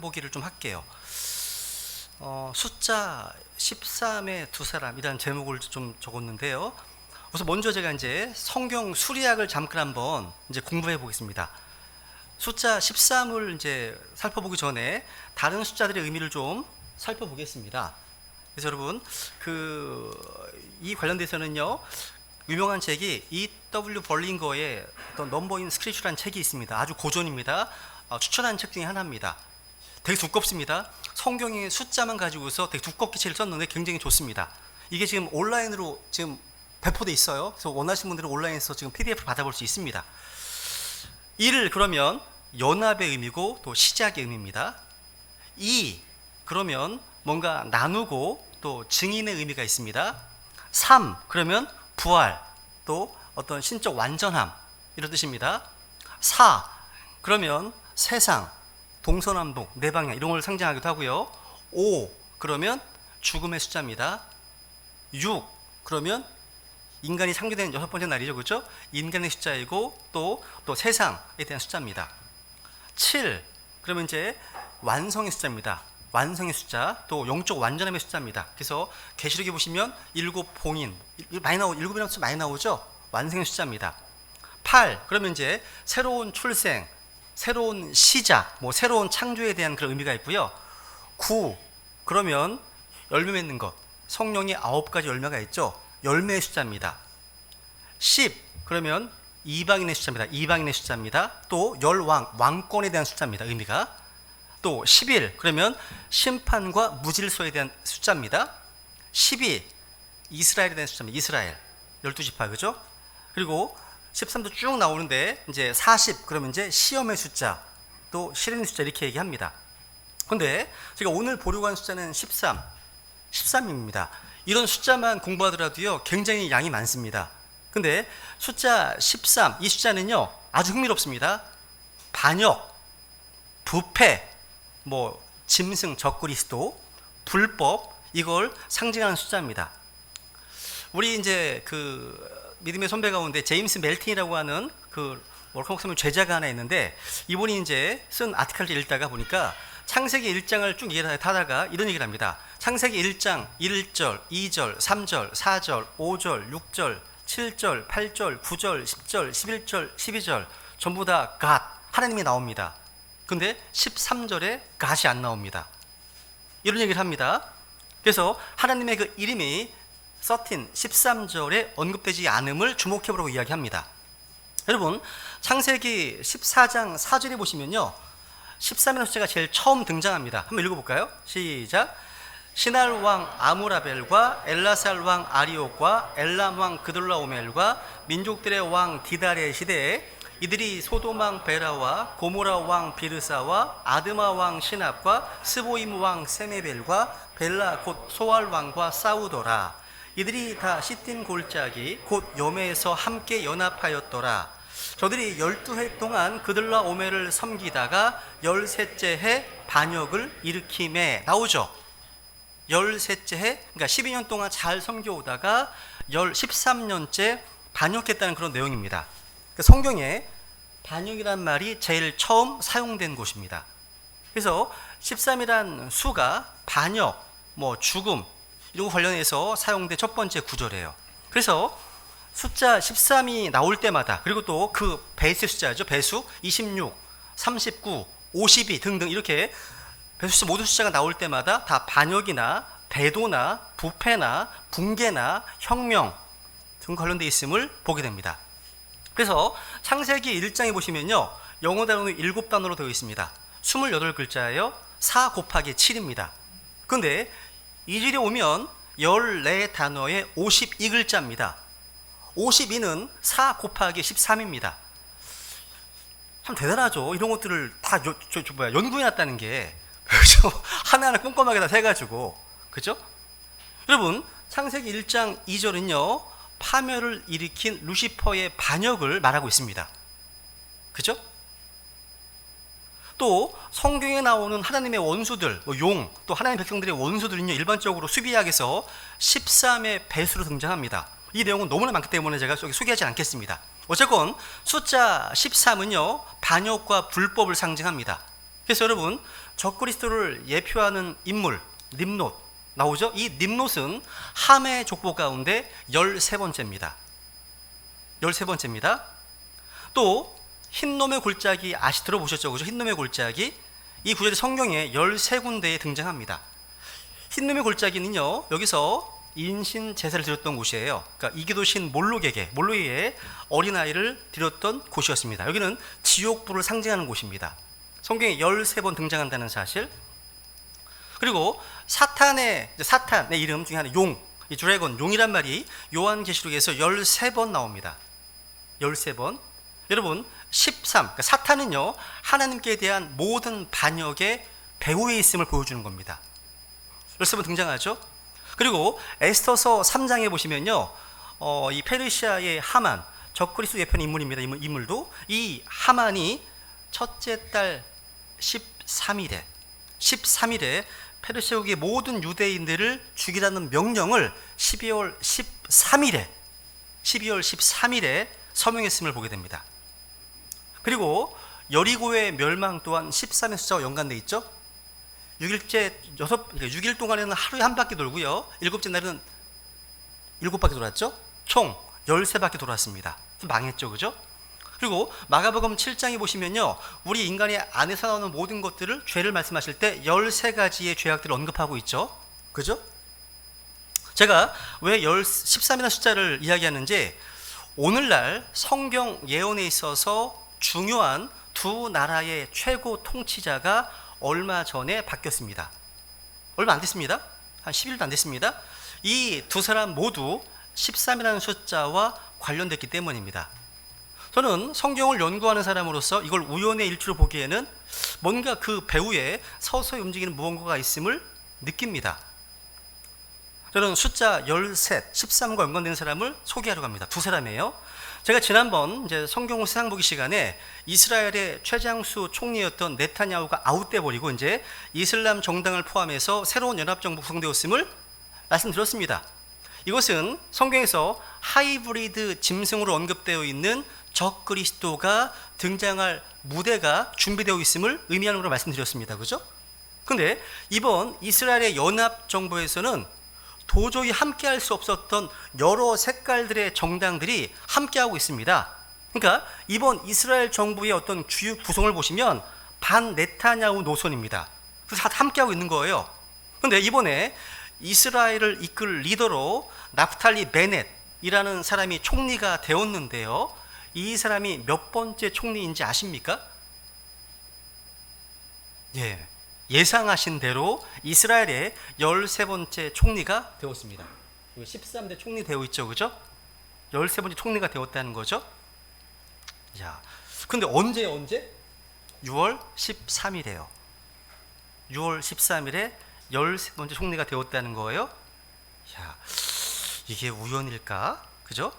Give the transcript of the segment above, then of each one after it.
보기를 좀 할게요. 숫자 13의 두 사람이라는 제목을 좀 적었는데요. 우선 먼저 제가 이제 성경 수리학을 잠깐 한번 이제 공부해 보겠습니다. 숫자 13을 이제 살펴보기 전에 다른 숫자들의 의미를 좀 살펴보겠습니다. 그래서 여러분 이 관련돼서는요, 유명한 책이 E.W. 벌링거의 어떤 넘버 인 스크립처라는 책이 있습니다. 아주 고전입니다. 추천하는 책 중에 하나입니다. 되게 두껍습니다. 성경의 숫자만 가지고서 되게 두껍게 책을 썼는데 굉장히 좋습니다. 이게 지금 온라인으로 지금 배포돼 있어요. 그래서 원하시는 분들은 온라인에서 지금 PDF 받아볼 수 있습니다. 1 그러면 연합의 의미고 또 시작의 의미입니다. 2 그러면 뭔가 나누고 또 증인의 의미가 있습니다. 3 그러면 부활, 또 어떤 신적 완전함, 이런 뜻입니다. 4 그러면 세상, 동서남북, 네 방향, 이런 걸 상징하기도 하고요. 5 그러면 죽음의 숫자입니다. 6 그러면 인간이 창조된 6번째 날이죠, 그렇죠? 인간의 숫자이고 또 세상에 대한 숫자입니다. 7 그러면 이제 완성의 숫자입니다. 완성의 숫자, 또 영적 완전함의 숫자입니다. 그래서 계시록에 보시면 7 봉인, 많이 나오죠. 7이라는 숫자 많이 나오죠. 완성의 숫자입니다. 8 그러면 이제 새로운 출생, 새로운 시작, 새로운 창조에 대한 그런 의미가 있고요. 9 그러면 열매 맺는 것, 성령의 9가지 열매가 있죠. 열매의 숫자입니다. 10 그러면 이방인의 숫자입니다. 이방인의 숫자입니다. 또 열왕, 왕권에 대한 숫자입니다. 의미가. 또 11 그러면 심판과 무질서에 대한 숫자입니다. 12 이스라엘에 대한 숫자입니다. 이스라엘 12지파, 그죠? 그리고 13도 쭉 나오는데 이제 40 그러면 이제 시험의 숫자, 또 실행의 숫자, 이렇게 얘기합니다. 근데 제가 오늘 보려고 하는 숫자는 13입니다. 이런 숫자만 공부하더라도요, 굉장히 양이 많습니다. 근데 숫자 13, 이 숫자는요 아주 흥미롭습니다. 반역, 부패, 짐승, 적그리스도, 불법, 이걸 상징하는 숫자입니다. 우리 이제 믿음의 선배 가운데 제임스 멜틴이라고 하는 월커 목사님 제자가 하나 있는데, 이분이 이제 쓴 아티클을 읽다가 보니까 창세기 1장을 쭉 얘기하다가 이런 얘기를 합니다. 창세기 1장 1절, 2절, 3절, 4절, 5절, 6절, 7절, 8절, 9절, 10절, 11절, 12절 전부 다 God, 하나님이 나옵니다. 근데 13절에 God이 안 나옵니다. 이런 얘기를 합니다. 그래서 하나님의 그 이름이 13절에 언급되지 않음을 주목해보라고 이야기합니다. 여러분, 창세기 14장 4절에 보시면요, 13이라는 숫자가 제일 처음 등장합니다. 한번 읽어볼까요? 시작. 시날 왕 아무라벨과 엘라살 왕 아리옥과 엘람 왕 그돌라오멜과 민족들의 왕 디달의 시대에 이들이 소돔 왕 베라와 고모라 왕 비르사와 아드마 왕 시납과 스보임 왕 세메벨과 벨라 곧 소알 왕과 싸우더라. 이들이 다 시팀 골짜기 곧 여매에서 함께 연합하였더라. 저들이 12해 동안 그들라오멜을 섬기다가 13째 해 반역을 일으킴에, 나오죠. 13째 해, 그러니까 12년 동안 잘 섬겨오다가 13년째 반역했다는 그런 내용입니다. 성경에 반역이란 말이 제일 처음 사용된 곳입니다. 그래서 13이란 수가 반역, 죽음, 이런 거 관련해서 사용된 첫 번째 구절이에요. 그래서 숫자 13이 나올 때마다, 그리고 또 그 배수 숫자죠. 배수 26, 39, 52 등등, 이렇게 배수 모든 숫자가 나올 때마다 다 반역이나 배도나 부패나 붕괴나 혁명 등 관련되어 있음을 보게 됩니다. 그래서 창세기 1장에 보시면요, 영어 단어는 7단어로 되어 있습니다. 28글자예요. 4 곱하기 7입니다. 근데 2절에 오면 14단어에 52글자입니다. 52는 4 곱하기 13입니다. 참 대단하죠. 이런 것들을 다 연구해놨다는 게 하나하나 꼼꼼하게 다 세가지고, 그죠? 여러분, 창세기 1장 2절은요 파멸을 일으킨 루시퍼의 반역을 말하고 있습니다. 그죠? 또 성경에 나오는 하나님의 원수들, 용, 또 하나님의 백성들의 원수들은요, 일반적으로 수비학에서 13의 배수로 등장합니다. 이 내용은 너무나 많기 때문에 제가 여기 소개하지 않겠습니다. 어쨌건 숫자 13은요 반역과 불법을 상징합니다. 그래서 여러분, 적그리스도를 예표하는 인물 nim롯 나오죠? 이 nim롯은 함의 족보 가운데 13번째입니다. 13번째입니다. 또 흰놈의 골짜기 들어보셨죠? 그죠? 흰놈의 골짜기. 이 구절이 성경에 13군데에 등장합니다. 흰놈의 골짜기는요, 여기서 인신 제사를 드렸던 곳이에요. 그러니까 이기도신 몰록에게 어린아이를 드렸던 곳이었습니다. 여기는 지옥불을 상징하는 곳입니다. 성경에 13번 등장한다는 사실. 그리고 사탄의 이름 중에 하나 이 드래곤, 용이란 말이 요한계시록에서 13번 나옵니다. 13번. 여러분, 13, 그러니까 사탄은요, 하나님께 대한 모든 반역의 배후에 있음을 보여주는 겁니다. 13번 등장하죠. 그리고 에스더서 3장에 보시면요, 이 페르시아의 하만, 적그리스도 예표하는 인물입니다. 인물도 이 하만이 첫째 달 13일에 페르시아국의 모든 유대인들을 죽이라는 명령을 12월 13일에 서명했음을 보게 됩니다. 그리고 여리고의 멸망 또한 13의 숫자와 연관되어 있죠. 6일 동안에는 하루에 한 바퀴 돌고요, 7째 날은 7바퀴 돌았죠. 총 13바퀴 돌았습니다. 망했죠, 그죠? 그리고 마가복음 7장에 보시면요, 우리 인간의 안에서 나오는 모든 것들을, 죄를 말씀하실 때 13가지의 죄악들을 언급하고 있죠, 그죠? 제가 왜 13이라는 숫자를 이야기하는지, 오늘날 성경 예언에 있어서 중요한 두 나라의 최고 통치자가 얼마 전에 바뀌었습니다. 얼마 안 됐습니다. 한 10일도 안 됐습니다. 이 두 사람 모두 13이라는 숫자와 관련됐기 때문입니다. 저는 성경을 연구하는 사람으로서 이걸 우연의 일치로 보기에는 뭔가 그 배후에 서서히 움직이는 무언가가 있음을 느낍니다. 저는 숫자 13, 13과 연관된 사람을 소개하려고 합니다. 두 사람이에요. 제가 지난번 성경을 세상 보기 시간에 이스라엘의 최장수 총리였던 네타냐후가 아웃돼 버리고 이제 이슬람 정당을 포함해서 새로운 연합정부 구성되었음을 말씀드렸습니다. 이것은 성경에서 하이브리드 짐승으로 언급되어 있는 적그리스도가 등장할 무대가 준비되어 있음을 의미하는 걸로 말씀드렸습니다. 그죠? 근데 이번 이스라엘의 연합정부에서는 도저히 함께할 수 없었던 여러 색깔들의 정당들이 함께하고 있습니다. 그러니까 이번 이스라엘 정부의 어떤 주요 구성을 보시면 반 네타냐후 노선입니다. 그래서 다 함께하고 있는 거예요. 그런데 이번에 이스라엘을 이끌 리더로 나프탈리 베넷이라는 사람이 총리가 되었는데요, 이 사람이 몇 번째 총리인지 아십니까? 예상하신 대로 이스라엘의 13번째 총리가 되었습니다. 13대 총리 되어 있죠, 그죠? 13번째 총리가 되었다는 거죠. 자, 근데 언제? 6월 13일에요. 6월 13일에 13번째 총리가 되었다는 거예요. 자, 이게 우연일까? 그죠?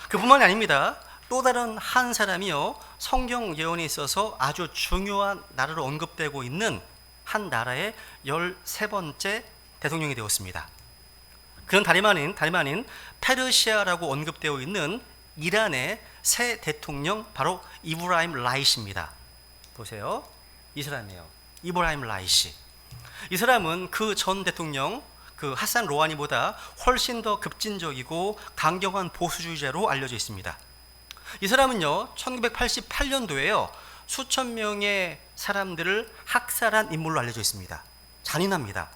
그뿐만이 아닙니다. 또 다른 한 사람이요, 성경 예언에 있어서 아주 중요한 나라로 언급되고 있는 한 나라의 13번째 대통령이 되었습니다. 그런 다름 아닌 페르시아라고 언급되어 있는 이란의 새 대통령, 바로 이브라임 라이시입니다. 보세요. 이 사람이에요. 이브라임 라이시. 이 사람은 그 전 대통령 그 하산 로하니보다 훨씬 더 급진적이고 강경한 보수주의자로 알려져 있습니다. 이 사람은요, 1988년도에요, 수천 명의 사람들을 학살한 인물로 알려져 있습니다. 잔인합니다.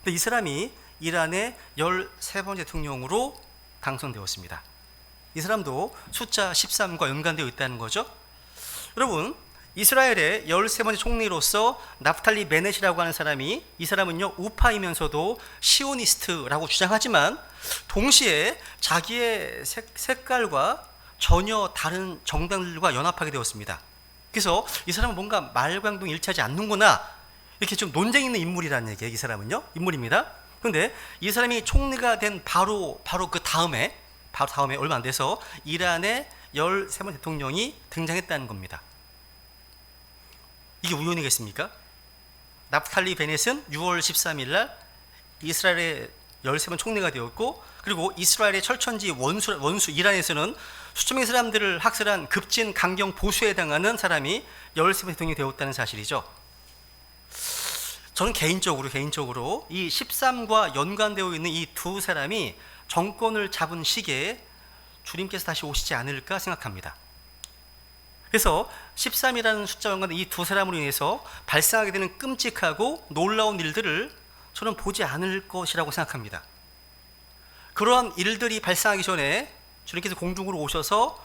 근데 이 사람이 이란의 13번째 대통령으로 당선되었습니다. 이 사람도 숫자 13과 연관되어 있다는 거죠. 여러분, 이스라엘의 13번째 총리로서 나프탈리 베넷이라고 하는 사람이, 이 사람은요, 우파이면서도 시오니스트라고 주장하지만 동시에 자기의 색깔과 전혀 다른 정당들과 연합하게 되었습니다. 그래서 이 사람은 뭔가 말과 행동이 일치하지 않는구나, 이렇게 좀 논쟁 있는 인물이라는 얘기예요. 이 사람은요, 인물입니다. 그런데 이 사람이 총리가 된 바로 그 다음에 얼마 안 돼서 이란의 13번 대통령이 등장했다는 겁니다. 이게 우연이겠습니까? 나프탈리 베넷은 6월 13일 날 이스라엘의 13번 총리가 되었고, 그리고 이스라엘의 철천지 원수 이란에서는 수천 명의 사람들을 학살한 급진 강경 보수에 해당하는 사람이 13번 대통령이 되었다는 사실이죠. 저는 개인적으로 이 13과 연관되어 있는 이 두 사람이 정권을 잡은 시기에 주님께서 다시 오시지 않을까 생각합니다. 그래서 13이라는 숫자와 연관된 이 두 사람으로 인해서 발생하게 되는 끔찍하고 놀라운 일들을 저는 보지 않을 것이라고 생각합니다. 그러한 일들이 발생하기 전에 주님께서 공중으로 오셔서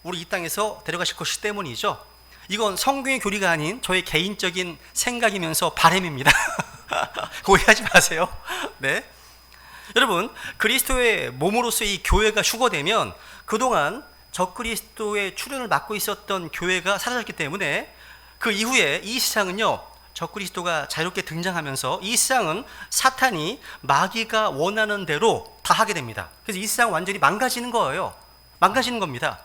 우리 이 땅에서 데려가실 것이기 때문이죠. 이건 성경의 교리가 아닌 저의 개인적인 생각이면서 바람입니다. 오해하지 마세요. 네. 여러분, 그리스도의 몸으로서 이 교회가 휴거되면 그동안 적그리스도의 출현을 막고 있었던 교회가 사라졌기 때문에 그 이후에 이 세상은요, 적그리스도가 자유롭게 등장하면서 이 세상은 사탄이 마귀가 원하는 대로 다 하게 됩니다. 그래서 이 세상은 완전히 망가지는 거예요. 망가지는 겁니다.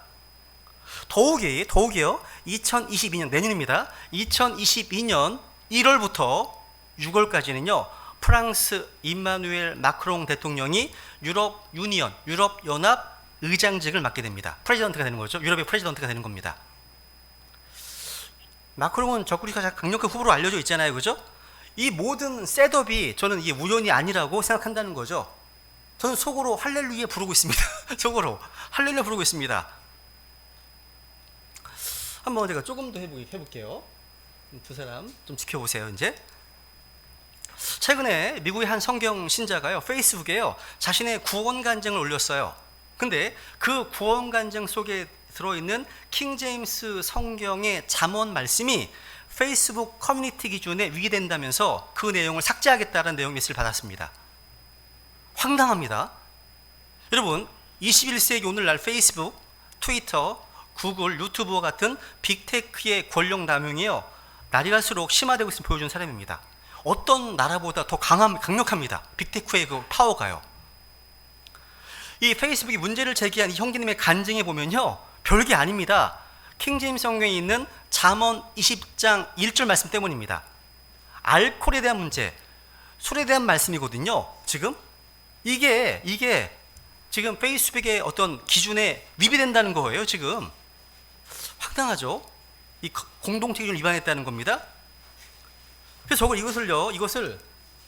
더욱이요, 2022년, 내년입니다. 2022년 1월부터 6월까지는요, 프랑스 임마누엘 마크롱 대통령이 유럽 유니언, 유럽 연합 의장직을 맡게 됩니다. 프레지던트가 되는 거죠. 유럽의 프레지던트가 되는 겁니다. 마크롱은 적그리스도가 강력한 후보로 알려져 있잖아요. 그죠? 이 모든 셋업이 저는 이게 우연이 아니라고 생각한다는 거죠. 저는 속으로 할렐루야 부르고 있습니다. 속으로 할렐루야 부르고 있습니다. 한번 제가 조금 더 해볼게요. 두 사람 좀 지켜보세요. 이제 최근에 미국의 한 성경 신자가요, 페이스북에요, 자신의 구원 간증을 올렸어요. 근데 그 구원 간증 속에 들어있는 킹제임스 성경의 잠언 말씀이 페이스북 커뮤니티 기준에 위배된다면서 그 내용을 삭제하겠다는 내용 메시지를 받았습니다. 황당합니다. 여러분, 21세기 오늘날 페이스북, 트위터, 구글, 유튜브와 같은 빅테크의 권력 남용이요, 날이 갈수록 심화되고 있음을 보여주는 사람입니다. 어떤 나라보다 더 강력합니다. 빅테크의 그 파워가요. 이 페이스북이 문제를 제기한 이 형제님의 간증에 보면요, 별게 아닙니다. 킹제임스 성경에 있는 잠언 20장 1절 말씀 때문입니다. 알코올에 대한 문제, 술에 대한 말씀이거든요. 지금 이게 지금 페이스북의 어떤 기준에 위배된다는 거예요. 지금 황당하죠. 이 공동체 기준을 위반했다는 겁니다. 그래서 이것을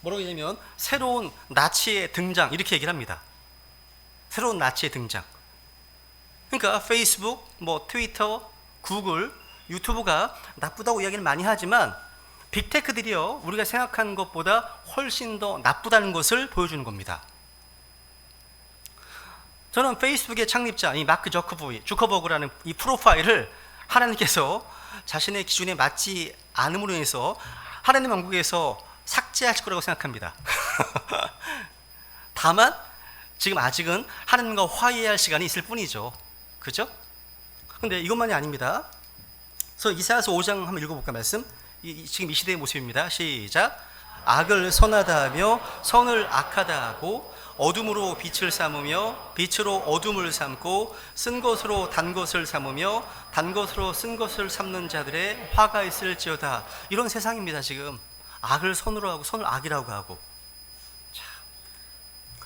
뭐라고 하냐면 새로운 나치의 등장, 이렇게 얘기를 합니다. 새로운 나치의 등장. 그러니까 페이스북, 트위터, 구글, 유튜브가 나쁘다고 이야기를 많이 하지만 빅테크들이요, 우리가 생각하는 것보다 훨씬 더 나쁘다는 것을 보여주는 겁니다. 저는 페이스북의 창립자 이 마크 주커버그라는 이 프로파일을 하나님께서 자신의 기준에 맞지 않음으로 인해서 하나님 왕국에서 삭제하실 거라고 생각합니다. 다만 지금 아직은 하나님과 화해할 시간이 있을 뿐이죠. 그죠? 근데 이것만이 아닙니다. 그래서 이사야서 5장 한번 읽어볼까 말씀? 지금 이 시대의 모습입니다. 시작. 악을 선하다 하며 선을 악하다 하고 어둠으로 빛을 삼으며 빛으로 어둠을 삼고 쓴 것으로 단 것을 삼으며 단 것으로 쓴 것을 삼는 자들의 화가 있을지어다. 이런 세상입니다. 지금 악을 선으로 하고 선을 악이라고 하고. 자,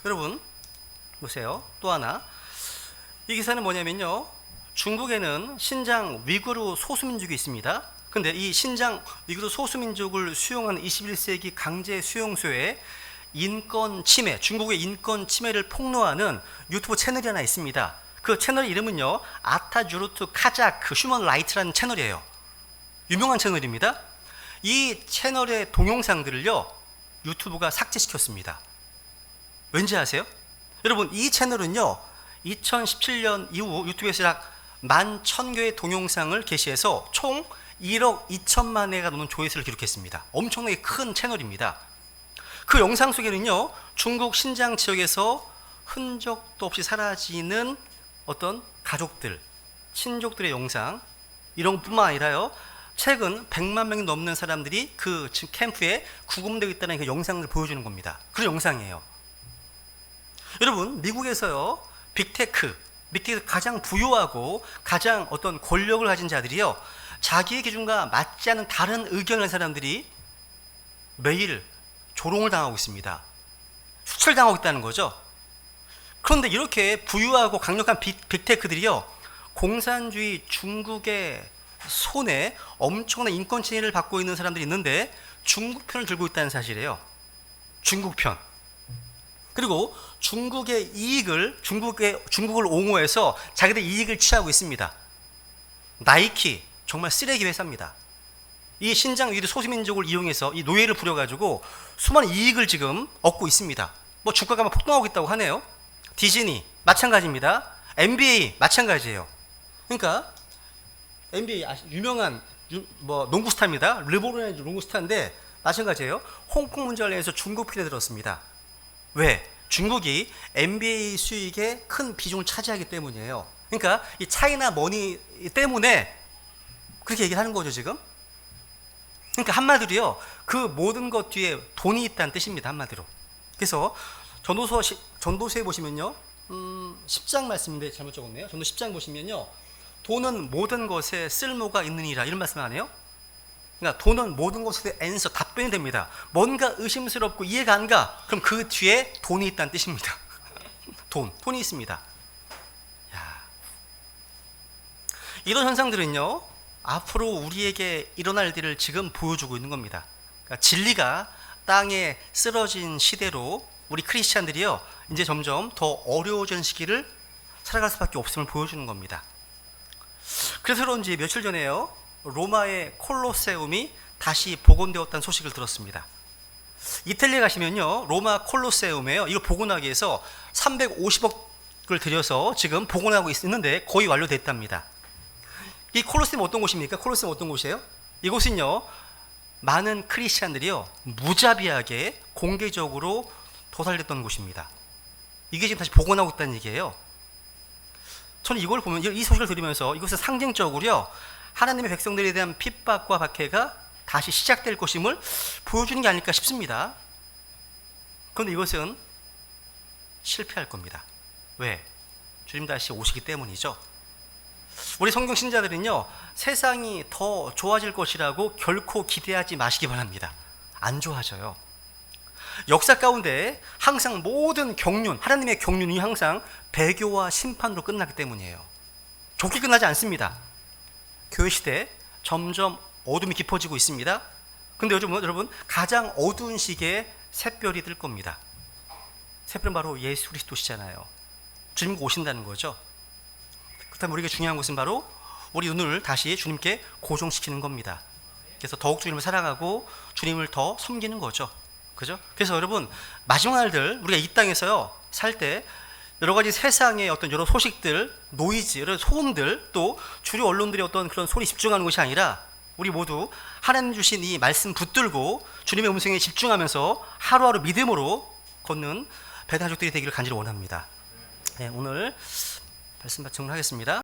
여러분 보세요. 또 하나, 이 기사는 뭐냐면요, 중국에는 신장 위구르 소수민족이 있습니다. 근데 이 신장 위구르 소수민족을 수용한 21세기 강제 수용소에 인권 침해, 중국의 인권 침해를 폭로하는 유튜브 채널이 하나 있습니다. 그 채널 이름은요, 아타주르트 카자크 휴먼 라이트라는 채널이에요. 유명한 채널입니다. 이 채널의 동영상들을요, 유튜브가 삭제시켰습니다. 왠지 아세요? 여러분, 이 채널은요, 2017년 이후 유튜브에서 약 11,000개의 동영상을 게시해서 총 1억 2천만 회가 넘는 조회수를 기록했습니다. 엄청나게 큰 채널입니다. 그 영상 속에는요, 중국 신장 지역에서 흔적도 없이 사라지는 어떤 가족들, 친족들의 영상, 이런 것뿐만 아니라요, 최근 100만 명이 넘는 사람들이 그 캠프에 구금되어 있다는 그 영상을 보여주는 겁니다. 그런 영상이에요. 여러분, 미국에서요, 빅테크 가장 부유하고 가장 어떤 권력을 가진 자들이요, 자기의 기준과 맞지 않는 다른 의견을 한 사람들이 매일 조롱을 당하고 있습니다. 수출당하고 있다는 거죠. 그런데 이렇게 부유하고 강력한 빅테크들이요, 공산주의 중국의 손에 엄청난 인권 침해를 받고 있는 사람들이 있는데 중국 편을 들고 있다는 사실이에요. 중국 편. 그리고 중국의 이익을 중국을 옹호해서 자기들 이익을 취하고 있습니다. 나이키 정말 쓰레기 회사입니다. 이 신장 위드 소수민족을 이용해서 이 노예를 부려가지고 수많은 이익을 지금 얻고 있습니다. 뭐 주가가 막 폭등하고 있다고 하네요. 디즈니 마찬가지입니다. NBA 마찬가지예요. 그러니까 NBA 유명한 농구 스타입니다. 르브론 농구 스타인데 마찬가지예요. 홍콩 문제 관련해서 중국 피해 들었습니다. 왜? 중국이 NBA 수익의 큰 비중을 차지하기 때문이에요. 그러니까 이 차이나 머니 때문에 그렇게 얘기를 하는 거죠 지금. 그러니까 한마디로요, 그 모든 것 뒤에 돈이 있다는 뜻입니다. 한마디로. 그래서 전도서에 보시면요, 10장 말씀인데 잘못 적었네요. 전도 10장 보시면요, 돈은 모든 것에 쓸모가 있느니라 이런 말씀 안 해요? 그러니까 돈은 모든 것에 대해서 답변이 됩니다. 뭔가 의심스럽고 이해가 안 가, 그럼 그 뒤에 돈이 있다는 뜻입니다. 돈이 있습니다. 야. 이런 현상들은요, 앞으로 우리에게 일어날 일을 지금 보여주고 있는 겁니다. 그러니까 진리가 땅에 쓰러진 시대로 우리 크리스찬들이요, 이제 점점 더 어려워지는 시기를 살아갈 수밖에 없음을 보여주는 겁니다. 그래서 그런지 며칠 전에요, 로마의 콜로세움이 다시 복원되었다는 소식을 들었습니다. 이탈리아 가시면요, 로마 콜로세움에요, 이걸 복원하기 위해서 350억을 들여서 지금 복원하고 있는데 거의 완료됐답니다. 이 콜로세움 어떤 곳입니까? 콜로세움 어떤 곳이에요? 이곳은요, 많은 크리스찬들이요, 무자비하게 공개적으로 도살됐던 곳입니다. 이게 지금 다시 복원하고 있다는 얘기예요. 저는 이걸 보면, 이 소식을 들으면서 이것은 상징적으로요, 하나님의 백성들에 대한 핍박과 박해가 다시 시작될 것임을 보여주는 게 아닐까 싶습니다. 그런데 이것은 실패할 겁니다. 왜? 주님 다시 오시기 때문이죠. 우리 성경 신자들은요, 세상이 더 좋아질 것이라고 결코 기대하지 마시기 바랍니다. 안 좋아져요. 역사 가운데 항상 모든 경륜, 하나님의 경륜이 항상 배교와 심판으로 끝나기 때문이에요. 좋게 끝나지 않습니다. 교회 시대 점점 어둠이 깊어지고 있습니다. 근데 요즘 여러분, 가장 어두운 시기에 샛별이 뜰 겁니다. 샛별은 바로 예수 그리스도시잖아요. 주님께 오신다는 거죠. 그렇다면 우리에게 중요한 것은 바로 우리 눈을 다시 주님께 고정시키는 겁니다. 그래서 더욱 주님을 사랑하고 주님을 더 섬기는 거죠. 그죠? 그래서 여러분, 마지막 날들 우리가 이 땅에서요, 살 때 여러 가지 세상의 어떤 여러 소식들, 노이즈, 여러 소음들, 또 주류 언론들의 어떤 그런 소리 집중하는 것이 아니라 우리 모두 하나님 주신 이 말씀 붙들고 주님의 음성에 집중하면서 하루하루 믿음으로 걷는 배단 가족들이 되기를 간절히 원합니다. 네, 오늘 말씀 마치도록 하겠습니다.